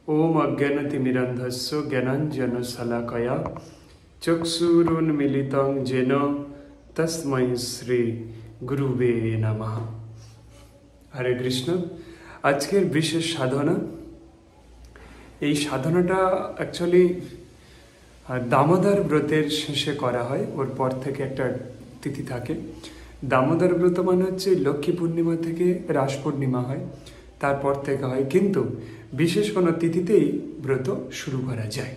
ओम अज्ञानतिमिरन्धस्य ज्ञानाञ्जनशलाकया चक्षुरुन्मीलितं येन तस्मै श्री गुरुवे नमः। हरे कृष्ण। আজকের বিশেষ সাধনা, এই সাধনাটা অ্যাকচুয়ালি দামোদর ব্রতের শেষে করা হয়। ওর পর থেকে একটা তিথি থাকে। দামোদর ব্রত মানে হচ্ছে লক্ষ্মী পূর্ণিমা থেকে রাস পূর্ণিমা হয়, তারপর থেকে হয়, কিন্তু বিশেষ কোনো তিথিতেই ব্রত শুরু করা যায়।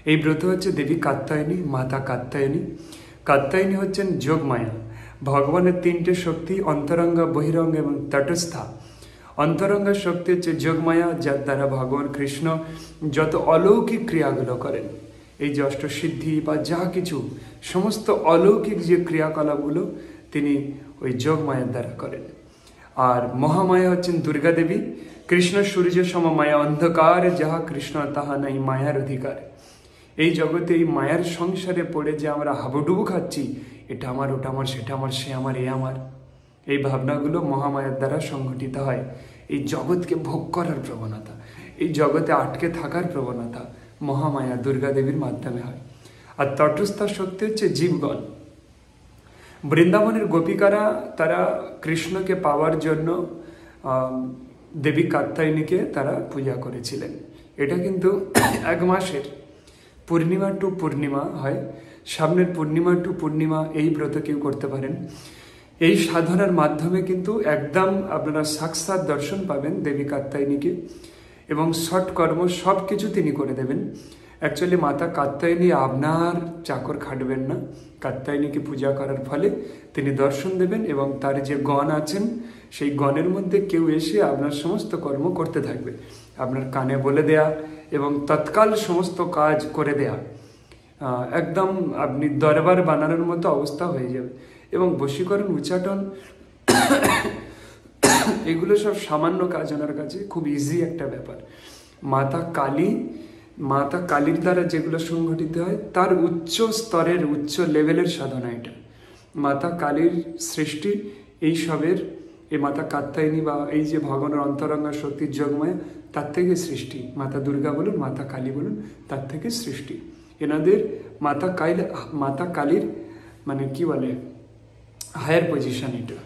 এই ব্রত হচ্ছে দেবী কাত্যায়নী, মাতা কাত্যায়নী। কাত্যায়নী হচ্ছেন যোগমায়া, ভগবানের তিনটে শক্তি, অন্তরঙ্গা, বহিরঙ্গ এবং তটস্থা। অন্তরঙ্গা শক্তি হচ্ছে যোগমায়া, যার দ্বারা ভগবান কৃষ্ণ যত অলৌকিক ক্রিয়াগুলো করেন, এই যে অষ্টসিদ্ধি বা যা কিছু সমস্ত অলৌকিক যে ক্রিয়াকলাপগুলো তিনি ওই যোগমায়ার দ্বারা করেন। আর মহামায়া হচ্ছেন দুর্গা দেবী। কৃষ্ণ সূর্য সম মায়া, অন্ধকার যাহা কৃষ্ণ তাহা নাই মায়ার অধিকার। এই জগতে এই মায়ার সংসারে পড়ে যে আমরা হাবুডুবু খাচ্ছি, এটা আমার, ওটা আমার, সেটা আমার, সে আমার, এ আমার, এই ভাবনাগুলো মহামায়ার দ্বারা সংঘটিত হয়। এই জগৎকে ভোগ করার প্রবণতা, এই জগতে আটকে থাকার প্রবণতা মহামায়া দুর্গা দেবীর মাধ্যমে হয়। আর তটস্থা শক্তি হচ্ছে জীবগণ। বৃন্দাবনের গোপিকারা তারা কৃষ্ণকে পাওয়ার জন্য দেবী কাত্যায়নীকে তারা পূজা করেছিলেন। এটা কিন্তু এক মাসের পূর্ণিমা টু পূর্ণিমা হয়। সামনের পূর্ণিমা টু পূর্ণিমা এই ব্রত কেউ করতে পারেন। এই সাধনার মাধ্যমে কিন্তু একদম আপনারা সাক্ষাৎ দর্শন পাবেন দেবী কাত্যায়নীকে, এবং সৎকর্ম সব কিছু তিনি করে দেবেন। অ্যাকচুয়ালি মাতা কাত্যায়নী আপনার চাকর খাটবেন না। কাত্যায়নীকে পূজা করার ফলে তিনি দর্শন দেবেন, এবং তার যে গণ আছেন সেই গণের মধ্যে কেউ এসে আপনার সমস্ত কর্ম করতে থাকবে। আপনার কানে বলে দেয়া এবং তৎকাল সমস্ত কাজ করে দেয়া, একদম আপনি দরবার বানানোর মতো অবস্থা হয়ে যাবে। এবং বশীকরণ, উচ্চাটন এগুলো সব সামান্য কাজ, ওনার কাছে খুব ইজি একটা ব্যাপার। মাতা কালীর দ্বারা যেগুলো সংঘটিত হয় তার উচ্চ স্তরের, উচ্চ লেভেলের সাধনা এটা। মাতা কালীর সৃষ্টি এই সবের, এই মাতা কাত্যায়নী বা এই যে ভগবানের অন্তরঙ্গা শক্তির যোগমায়া, তার থেকে সৃষ্টি। মাতা দুর্গা বলুন, মাতা কালী বলুন, তার থেকে সৃষ্টি। এনাদের মাতা কালীর মানে কি বলে হায়ার পজিশন এটা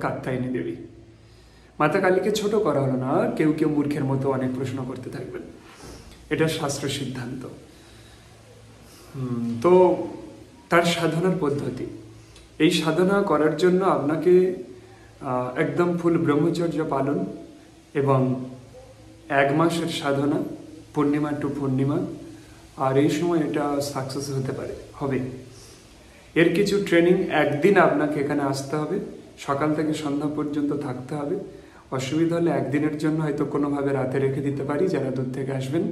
কাত্যায়নী দেবী। মাতা কালীকে ছোট করা হলো না। কেউ কেউ মূর্খের মতো অনেক প্রশ্ন করতে থাকবেন, এটা শাস্ত্র সিদ্ধান্ত। তো তার সাধনার পদ্ধতি, এই সাধনা করার জন্য আপনাকে একদম ফুল ব্রহ্মচর্য পালন এবং এক মাসের সাধনা, পূর্ণিমা টু পূর্ণিমা। আর এই সময় এটা সাকসেস হবে। এর কিছু ট্রেনিং, একদিন আপনাকে এখানে আসতে হবে, সকাল থেকে সন্ধ্যা পর্যন্ত থাকতে হবে। অসুবিধা হলে একদিনের জন্য হয়তো কোনোভাবে রাতে রেখে দিতে পারি যারা দূর থেকে আসবেন।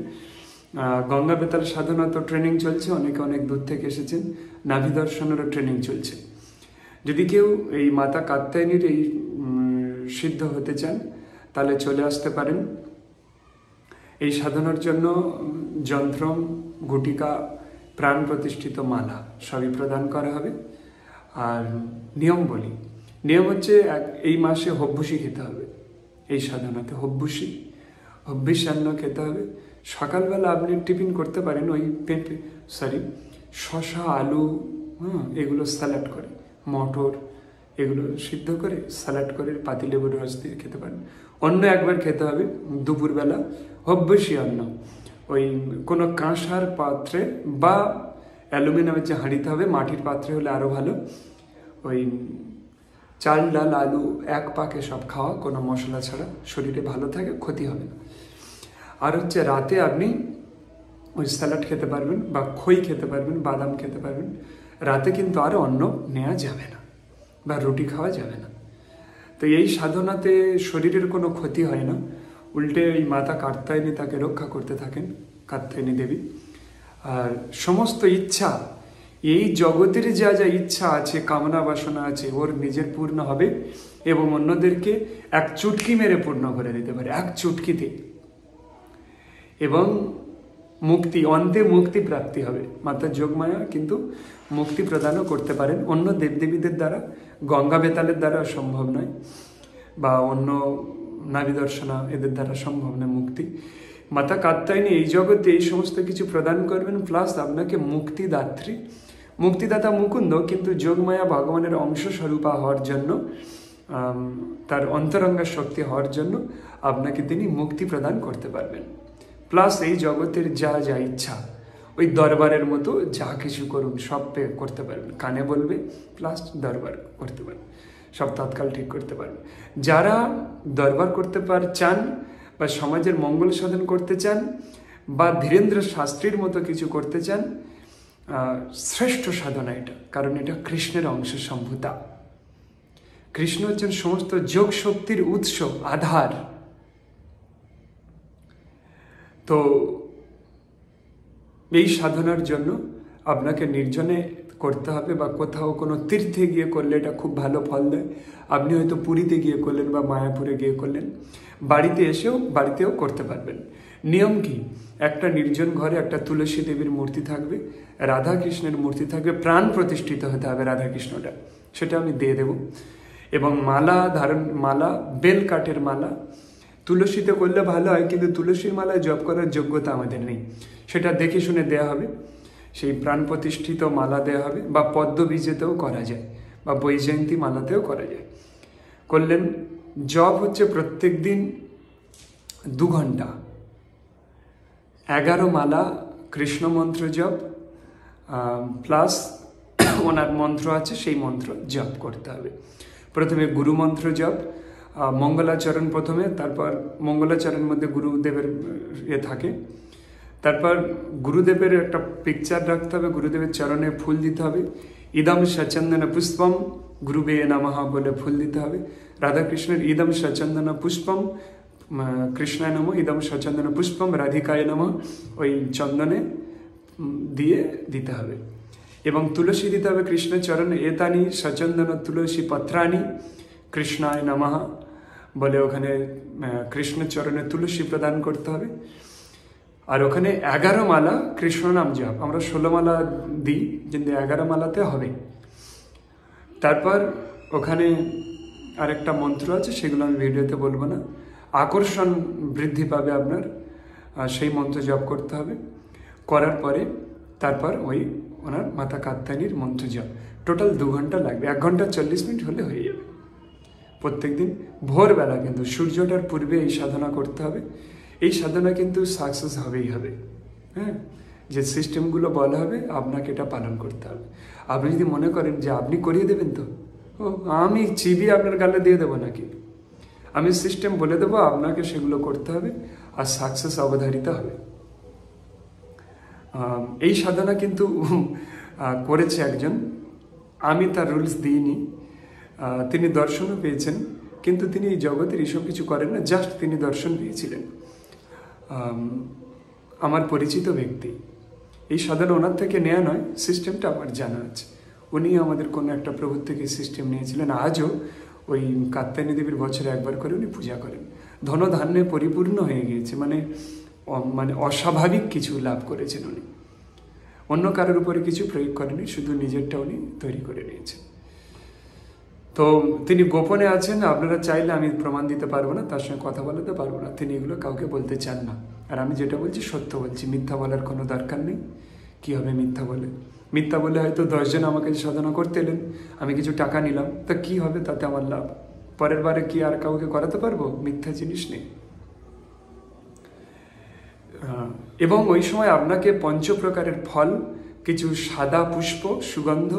গঙ্গা বেতাল সাধনা তো ট্রেনিং চলছে, অনেকে অনেক দূর থেকে এসেছেন। নাভি দর্শনেরও ট্রেনিং চলছে। যদি কেউ এই মাতা কাত্যায়নীর এই সিদ্ধ হতে চান তাহলে চলে আসতে পারেন। এই সাধনার জন্য যন্ত্র, গুটিকা, প্রাণ প্রতিষ্ঠিত মালা সবই প্রদান করা হবে। আর নিয়ম হচ্ছে এই মাসে হব্বুসি খেতে হবে। এই সাধনাতে হব্বিষান্ন খেতে হবে। সকালবেলা আপনি টিফিন করতে পারেন ওই শশা, আলু, এগুলো স্যালাড করে, মটর এগুলো সিদ্ধ করে স্যালাড করে পাতিলেবুর রস দিয়ে খেতে পারেন। অন্য একবার খেতে হবে দুপুরবেলা হব্বিষি অন্ন, ওই কোনো কাঁসার পাত্রে বা অ্যালুমিনিয়ামের যে হাঁড়িতে হবে, মাটির পাত্রে হলে আরও ভালো। ওই চাল, ডাল, আলু এক পাকে সব খাওয়া, কোনো মশলা ছাড়া, শরীরে ভালো থাকে, ক্ষতি হবে না। আর হচ্ছে রাতে আপনি ওই স্যালাড খেতে পারবেন বা খই খেতে পারবেন, বাদাম খেতে পারবেন। রাতে কিন্তু আর অন্ন নেওয়া যাবে না বা রুটি খাওয়া যাবে না। তো এই সাধনাতে শরীরের কোনো ক্ষতি হয় না, উল্টে এই মাতা কাত্যায়নী তাকে রক্ষা করতে থাকেন, কাত্যায়নী দেবী। আর সমস্ত ইচ্ছা, এই জগতের যা যা ইচ্ছা আছে, কামনা বাসনা আছে, ওর নিজের পূর্ণ হবে এবং অন্যদেরকে এক চুটকি মেরে পূর্ণ করে দিতে পারে, এক চুটকিতে। এবং অন্তে মুক্তি প্রাপ্তি হবে। মাতা যোগমায়া কিন্তু মুক্তি প্রদানও করতে পারেন অন্য দেবদেবীদের দ্বারা, গঙ্গা বেতালের দ্বারা সম্ভব নয়, বা অন্য নাভি দর্শনা এদের দ্বারা সম্ভব না মুক্তি। মাতা কাত্যায়নী এই জগতে এই সমস্ত কিছু প্রদান করবেন, প্লাস আপনাকে মুক্তিদাত্রী, মুক্তিদাতা মুকুন্দ, কিন্তু যোগমায়া ভগবানের অংশ স্বরূপা হওয়ার জন্য, তার অন্তরঙ্গা শক্তি হওয়ার জন্য আপনাকে তিনি মুক্তি প্রদান করতে পারবেন। প্লাস এই জগতের যা যা ইচ্ছা, ওই দরবারের মতো যা কিছু করুন সব করতে পারবেন, কানে বলবে প্লাস দরবার করতে পারবেন, সব তৎকাল ঠিক করতে পারবেন। যারা দরবার করতে চান বা সমাজের মঙ্গল সাধন করতে চান বা ধীরেন্দ্র শাস্ত্রীর মতো কিছু করতে চান, শ্রেষ্ঠ সাধনা এটা, কারণ এটা কৃষ্ণের অংশ সম্ভূতা। কৃষ্ণ হচ্ছেন সমস্ত যোগ শক্তির উৎস, আধার। তো এই সাধনার জন্য আপনাকে নির্জনে করতে হবে, বা কোথাও কোনো তীর্থে গিয়ে করলে এটা খুব ভালো ফল দেয়। আপনি হয়তো পুরীতে গিয়ে করলেন বা মায়াপুরে গিয়ে করলেন, বাড়িতেও করতে পারবেন। নিয়ম কি? একটা নির্জন ঘরে একটা তুলসী দেবীর মূর্তি থাকবে, রাধা কৃষ্ণের মূর্তি থাকবে, প্রাণ প্রতিষ্ঠিত হতে হবে রাধা কৃষ্ণটা, সেটা আমি দিয়ে দেব। এবং মালা বেল কাঠের মালা, তুলসীতে করলে ভালো হয়, কিন্তু তুলসীর মালায় জপ করার যোগ্যতা আমাদের নেই, সেটা দেখে শুনে দেওয়া হবে। সেই প্রাণ প্রতিষ্ঠিত মালা দেওয়া হবে, বা পদ্ম বীজেতেও করা যায়, বা বৈজয়ন্তী মালাতেও করা যায়। করলেন। জপ হচ্ছে প্রত্যেক দিন 2 ঘন্টা, 11 মালা কৃষ্ণ মন্ত্র জপ, প্লাস ওনার মন্ত্র আছে, সেই মন্ত্র জপ করতে হবে। প্রথমে গুরু মন্ত্র জপ, মঙ্গলাচরণ প্রথমে, তারপর মঙ্গলাচরণের মধ্যে গুরুদেবের থাকে, তারপর গুরুদেবের একটা পিকচার রাখতে হবে, গুরুদেবের চরণে ফুল দিতে হবে, ইদম সচন্দন পুষ্পম গুরুবে নমঃ বলে ফুল দিতে হবে। রাধাকৃষ্ণের ইদম সচন্দন পুষ্পম কৃষ্ণায় নমঃ, ইদম সচন্দন পুষ্পম রাধিকায় নমঃ, ওই চন্দনে দিয়ে দিতে হবে। এবং তুলসী দিতে হবে কৃষ্ণের চরণে, এতানি সচন্দন তুলসী পত্রানি কৃষ্ণায় নমঃ বলে ওখানে কৃষ্ণের চরণে তুলসী প্রদান করতে হবে। আর ওখানে 11 মালা কৃষ্ণ নাম জপ, আমরা 16 মালা দিই, কিন্তু 11 মালাতে হবে। তারপর ওখানে আরেকটা মন্ত্র আছে, সেগুলো আমি ভিডিওতে বলবো না, আকর্ষণ বৃদ্ধি পাবে আপনার, সেই মন্ত্র জপ করতে হবে। করার পরে তারপর ওই ওনার মাতা কাত্যায়নীর মন্ত্র জপ, টোটাল 2 ঘন্টা লাগবে, 1 ঘন্টা 40 মিনিট হলে হয়ে যাবে। প্রত্যেকদিন ভোরবেলা, কিন্তু সূর্যটার পূর্বে এই সাধনা করতে হবে। এই সাধনা কিন্তু সাকসেস হবেই হবে। হ্যাঁ, যে সিস্টেমগুলো বলা হবে আপনাকে এটা পালন করতে হবে। আপনি যদি মনে করেন যে আপনি করিয়ে দেবেন, তো আমি চিবিয়ে আপনার গালে দিয়ে দেবো নাকি? আমি সিস্টেম বলে দেবো, আপনাকে সেগুলো করতে হবে, আর সাকসেস অবধারিত হবে। এই সাধনা কিন্তু করেছে একজন, আমি তার রুলস দিইনি, তিনি দর্শনও পেয়েছেন, কিন্তু তিনি এই জগতের এইসব কিছু করেন না, জাস্ট তিনি দর্শন পেয়েছিলেন। আমার পরিচিত ব্যক্তি, এই সাধনা ওনার থেকে নেওয়া নয়, সিস্টেমটা আমার জানা আছে। উনি আমাদের কোনো একটা প্রভুর থেকে সিস্টেম নিয়েছিলেন। আজও ওই কাত্যায়নী দেবীর বছরে একবার করে উনি পূজা করেন। ধনধান্যে পরিপূর্ণ হয়ে গিয়েছে, মানে অস্বাভাবিক কিছু লাভ করেছেন উনি। অন্য কারোর উপরে কিছু প্রয়োগ করেনি, শুধু নিজেরটা উনি তৈরি করে নিয়েছেন। তো তিনি গোপনে আছেন, আপনারা চাইলে আমি প্রমাণ দিতে পারবো না, তার সঙ্গে কথা বলাতে পারবো না, তিনি এগুলো কাউকে বলতে চান না। আর আমি যেটা বলছি সত্য বলছি, মিথ্যা বলার কোনো দরকার নেই। কী হবে মিথ্যা বলে? মিথ্যা বলে হয়তো 10 জন আমাকে সাধনা করতে এলেন, আমি কিছু টাকা নিলাম, তা কি হবে? তাতে আমার লাভ। পরের বারে কি আর কাউকে করাতে পারবো? মিথ্যা জিনিস নেই। এবং ওই সময় আপনাকে 5 প্রকারের ফল, কিছু সাদা পুষ্প সুগন্ধ,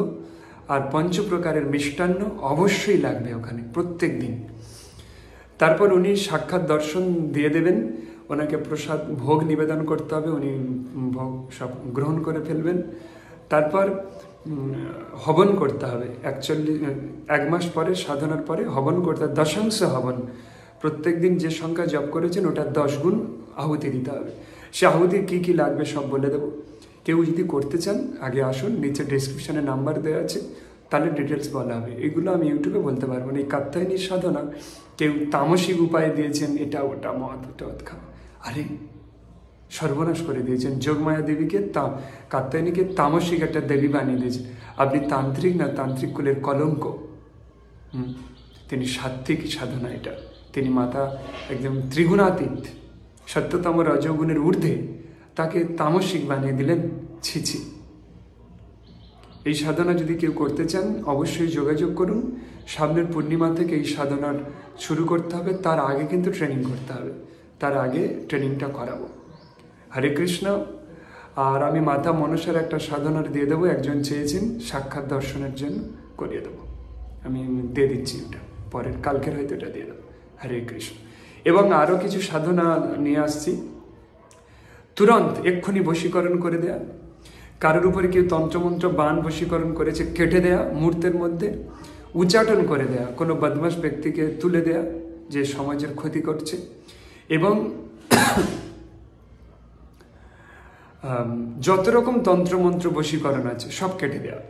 আর 5 প্রকারের মিষ্টান্ন অবশ্যই লাগবে ওখানে প্রত্যেক দিন। তারপর উনি সাক্ষাৎ দর্শন দিয়ে দেবেন, ওনাকে প্রসাদ ভোগ নিবেদন করতে হবে, উনি ভোগ সব গ্রহণ করে ফেলবেন। তারপর হবন করতে হবে, 1 মাস পরে সাধনার পরে হবন করতে হবে, দশাংশ হবন। প্রত্যেক দিন যে সংখ্যা জপ করেছেন ওটার 10 গুণ আহুতি দিতে হবে। সে আহুতির কী কী লাগবে সব বলে দেবো। কেউ যদি করতে চান আগে আসুন, নিচে ডেসক্রিপশনে নাম্বার দেওয়া আছে, তাহলে ডিটেলস বলা হবে। এগুলো আমি ইউটিউবে বলতে পারবো না। এই কাত্যায়নীর সাধনা কেউ তামসিক উপায়ে দিয়েছেন, এটা ওটা মদ খা, আরে সর্বনাশ করে দিয়েছেন। যোগমায়া দেবীকে কাত্যায়নীকে তামসিক একটা দেবী বানিয়ে দিয়েছেন। আপনি তান্ত্রিক না, তান্ত্রিক কুলের কলঙ্ক। তিনি সাত্ত্বিক সাধনা, এটা তিনি মাতা একদম ত্রিগুণাতীত, সত্যতম রজগুণের ঊর্ধ্বে, তাকে তামসিক বানিয়ে দিলেন। ছিছি। এই সাধনা যদি কেউ করতে চান অবশ্যই যোগাযোগ করুন। সামনের পূর্ণিমা থেকে এই সাধনার শুরু করতে হবে, তার আগে কিন্তু ট্রেনিং করতে হবে, তার আগে ট্রেনিংটা করাবো। হরে কৃষ্ণ। আর আমি মাতা মনসার একটা সাধনার দিয়ে দেবো, একজন চেয়েছেন সাক্ষাৎ দর্শনের জন্য, করিয়ে দেবো। আমি দিয়ে দিচ্ছি, ওটা পরের কালকের হয়তো এটা দিয়ে দেবো। হরে কৃষ্ণ। এবং আরও কিছু সাধনা নিয়ে আসছি, তুরন্ত এক্ষুনি বশীকরণ করে দেয়া। কারোর উপরে কেউ তন্ত্রমন্ত্র বান বশীকরণ করেছে, কেটে দেয়া মুহূর্তের মধ্যে, উচ্চাটন করে দেয়া, কোনো বদমাশ ব্যক্তিকে তুলে দেয়া যে সমাজের ক্ষতি করছে, এবং যত রকম তন্ত্রমন্ত্র বশীকরণ আছে সব কেটে দেওয়া।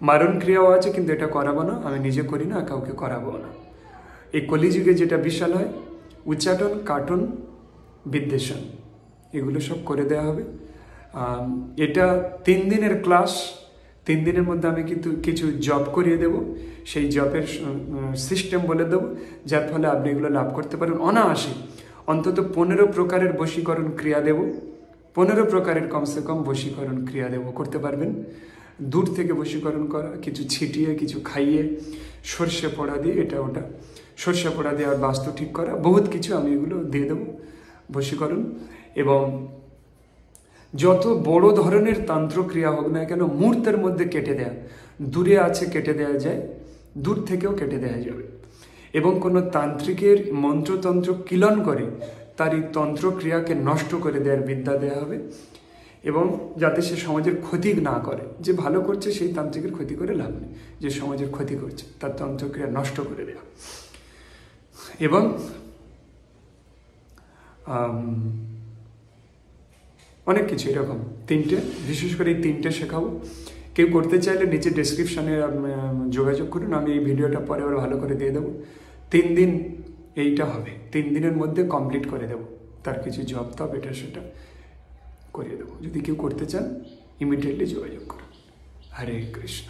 মারণ ক্রিয়াও আছে, কিন্তু এটা করাবো না, আমি নিজে করি না, কাউকে করাবো না। এই কলিযুগে যেটা বিশাল হয়, উচ্চাটন, কাটন, বিদ্বেষণ, এগুলো সব করে দেওয়া হবে। এটা 3 দিনের ক্লাস। 3 দিনের মধ্যে আমি কিন্তু কিছু জব করিয়ে দেব, সেই জবের সিস্টেম বলে দেবো, যার ফলে আপনি এগুলো লাভ করতে পারেন অনায়াসে। অন্তত 15 প্রকারের বশীকরণ ক্রিয়া দেব, 15 প্রকারের কমসে কম বশীকরণ ক্রিয়া দেব, করতে পারবেন। দূর থেকে বশীকরণ করা, কিছু ছিটিয়ে, কিছু খাইয়ে, সর্ষে পোড়া দিয়ে, এটা ওটা সর্ষে পোড়া দিয়ে, আর বাস্তু ঠিক করা, বহুত কিছু আমি এগুলো দিয়ে দেবো বশীকরণ। এবং যত বড় ধরনের তান্ত্রক্রিয়া হোক না কেন, মুহূর্তের মধ্যে কেটে দেয়া, দূরে আছে কেটে দেওয়া যায়, দূর থেকেও কেটে দেওয়া যাবে। এবং কোনো তান্ত্রিকের মন্ত্রতন্ত্র কিলন করে তার এই তন্ত্রক্রিয়াকে নষ্ট করে দেওয়ার বিদ্যা দেওয়া হবে, এবং যাতে সে সমাজের ক্ষতি না করে। যে ভালো করছে সেই তান্ত্রিকের ক্ষতি করে লাভ নেই, যে সমাজের ক্ষতি করছে তার তন্ত্রক্রিয়া নষ্ট করে দেওয়া। এবং অনেক কিছু এরকম 3টে, বিশেষ করে এই 3টে শেখাবো। কেউ করতে চাইলে নিচে ডেসক্রিপশানে যোগাযোগ করুন, আমি এই ভিডিওটা পরে আবার ভালো করে দিয়ে দেবো। 3 দিন এইটা হবে, 3 দিনের মধ্যে কমপ্লিট করে দেবো। তার কিছু জব টব এটা সেটা করিয়ে দেবো। যদি কেউ করতে চান ইমিডিয়েটলি যোগাযোগ করুন। হরে কৃষ্ণ।